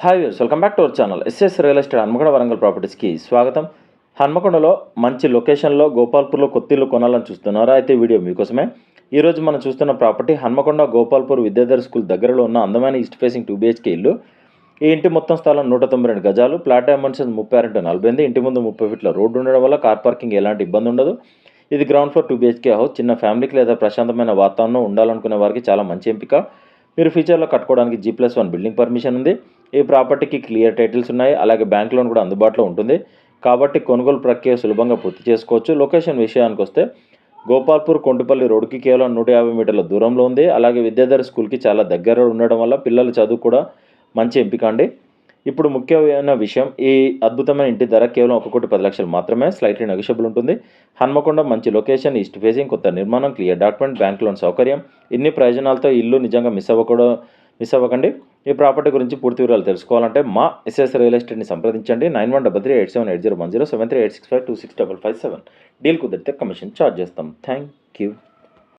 Hi viewers, welcome back to our channel SS real estate Hanamkonda Warangal ప్రాపర్టీస్కి స్వాగతం. హన్మకొండలో మంచి లొకేషన్లో గోపాల్పూర్లో కొత్తిల్లు కొనాలని చూస్తున్నారా? అయితే వీడియో మీకోసమే. ఈరోజు మనం చూస్తున్న ప్రాపర్టీ హన్మకొండ గోపాల్పూర్ విద్యాధర్ స్కూల్ దగ్గరలో ఉన్న అందమైన ఈస్ట్ ఫేసింగ్ 2 BHK ఇల్లు. ఈ ఇంటి మొత్తం స్థలం 192 గజాలు. Plot dimension 36x48. ఇంటి ముందు 30 ఫీట్ల రోడ్డు ఉండడం వల్ల కార్ పార్కింగ్ ఎలాంటి ఇబ్బంది ఉండదు. ఇది గ్రౌండ్ ఫ్లోర్ 2 BHK హౌస్. చిన్న ఫ్యామిలీకి లేదా ప్రశాంతమైన వాతావరణం ఉండాలనుకునే వారికి చాలా మంచి ఎంపిక. మీరు ఫ్యూచర్లో కట్టుకోవడానికి G+1 బిల్డింగ్ పర్మిషన్ ఉంది. ఈ ప్రాపర్టీకి క్లియర్ టైటిల్స్ ఉన్నాయి. అలాగే బ్యాంక్ లోన్ కూడా అందుబాటులో ఉంటుంది. కాబట్టి కొనుగోలు ప్రక్రియ సులభంగా పూర్తి చేసుకోవచ్చు. లొకేషన్ విషయానికి వస్తే గోపాల్పూర్ కొండపల్లి రోడ్డుకి కేవలం 150 మీటర్ల దూరంలో ఉంది. అలాగే విద్యాధర్ స్కూల్కి చాలా దగ్గర ఉండడం వల్ల పిల్లల చదువు కూడా మంచి ఎంపిక అండి. ఇప్పుడు ముఖ్యమైన విషయం, ఈ అద్భుతమైన ఇంటి ధర కేవలం 1,10,00,000 మాత్రమే. స్లైట్లీ నెగోషియబుల్ ఉంటుంది. హన్మకొండ మంచి లొకేషన్, ఈస్ట్ ఫేసింగ్, కొత్త నిర్మాణం, క్లియర్ డాక్యుమెంట్, బ్యాంక్ లోన్ సౌకర్యం, ఇన్ని ప్రయోజనాలతో ఇల్లు నిజంగా మిస్ అవ్వకండి. ఈ ప్రాపర్టీ గురించి పూర్తి వివరాలు తెలుసుకోవాలంటే మా ఎస్ఎస్ రియల్ ఎస్టేట్ని సంప్రదించండి. 9133878010 7386526557. డీల్ కుదిరితే కమిషన్ ఛార్జ్ చేస్తాం. Thank you.